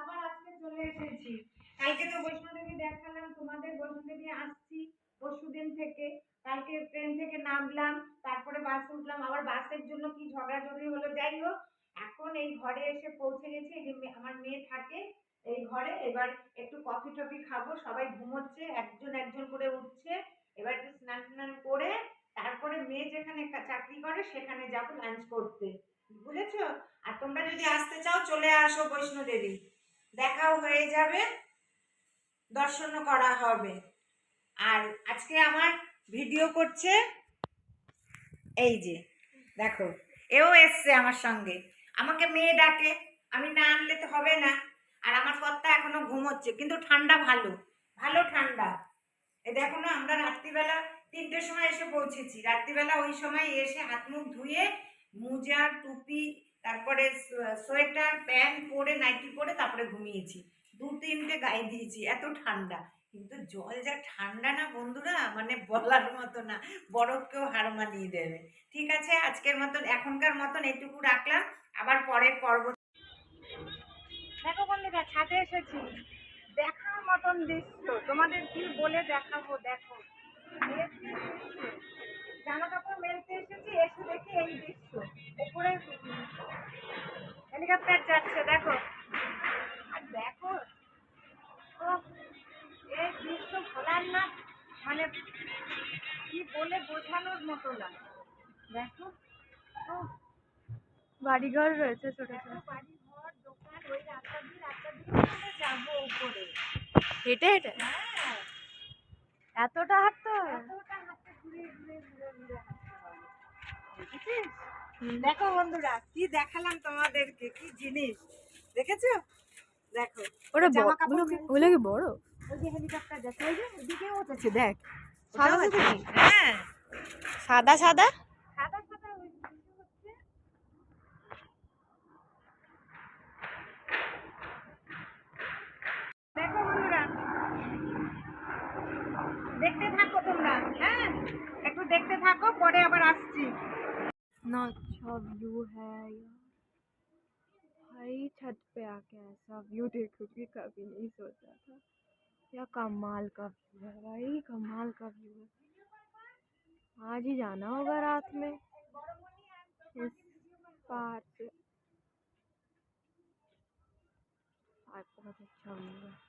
আবার আজকে চলে এসেছি। কালকে তো বৈষ্ণোদেবী দেখালাম তোমাদের, বৈষ্ণোদেবী আসছি পরশুদিন থেকে। কালকে ট্রেন থেকে নামলাম, তারপরে বাসে উঠলাম, আবার বাসের জন্য কি ঝগড়াঝগড়ি হলো। যাই হোক, এখন এই ঘরে এসে পৌঁছে গেছি। এই যে আমার মেয়ে থাকে এই ঘরে, এবার একটু কফি টফি খাবো। সবাই ঘুমোচ্ছে, একজন একজন করে উঠছে। এবার একটু স্নান টান করে তারপরে মেয়ে যেখানে চাকরি করে সেখানে যাবো লাঞ্চ করতে, বুঝেছো? আর তোমরা যদি আসতে চাও চলে আসো বৈষ্ণোদেবী, দেখাও হয়ে যাবে, দর্শনও করা হবে। আর আজকে আমার ভিডিও করছে এই যে দেখো, এও এসছে আমার সঙ্গে। আমাকে মেয়ে ডাকে, আমি না আনলে তো হবে না। আর আমার কর্তা এখনো ঘুমোচ্ছে, কিন্তু ঠান্ডা ভালো, ভালো ঠান্ডা। এই দেখো না, আমরা রাত্রিবেলা 3টের সময় এসে পৌঁছেছি। রাত্রিবেলা ওই সময় এসে হাত মুখ ধুয়ে মোজা টুপি তারপরে সোয়েটার প্যান্ট পরে নাইটি পরে তারপরে ঘুমিয়েছি। 2-3টে গায়ে দিয়েছি, এত ঠান্ডা। কিন্তু জল যা ঠান্ডা না বন্ধুরা, মানে বলার মতো না, বরফকেও হার মানিয়ে দেবে। ঠিক আছে, আজকের মতন এখনকার মতন এটুকু রাখলাম, আবার পরের পর্ব। দেখো বন্ধুরা, ছাদে এসেছি, দেখার মতন দৃশ্য তোমাদের কি বলে দেখাবো। দেখো জামা কাপড় মেলতে এসেছি, এসে দেখি এই দৃশ্য। উপরে হেলিকপ্টার যাচ্ছে দেখো, আর দেখো এই দৃশ্য ভোলার না, মানে কি বলে বোঝানোর মতো না। দেখো বাড়িঘর রয়েছে ছোট ছোট, বাড়ি ঘর দোকান, ওই রাস্তা দিয়ে যাবো উপরে হেঁটে হেঁটে। হ্যাঁ, এতটা হাঁটতে হয়? এতটা হাতে ঘুরে ঘুরে ঘুরে ঘুরে হাঁটতে হবে, বুঝেছিস? দেখো বন্ধুরা, কি দেখালাম তোমাদেরকে, কি জিনিস দেখেছো? দেখো ওরা জামা কাপড় ওগুলো কি বড়? ওই যে হেলিকপ্টার যাচ্ছে, ওই যে ওদিকেও উঠেছে, দেখ সাদা ওটাও সাদা আছে। হ্যাঁ, সাদা সাদা। সাদা সাদা ওই কিছু হচ্ছে। দেখো বন্ধুরা, দেখতে থাকো তোমরা, হ্যাঁ একটু দেখতে থাকো, পরে আবার আসছি। ना अच्छा व्यू है यार, भाई छत पे आके ऐसा व्यू देखूंगी कभी नहीं सोचा था। या कमाल का व्यू है भाई, कमाल का व्यू है। आज ही जाना होगा रात में इस पार्क। आज बहुत अच्छा व्यू है।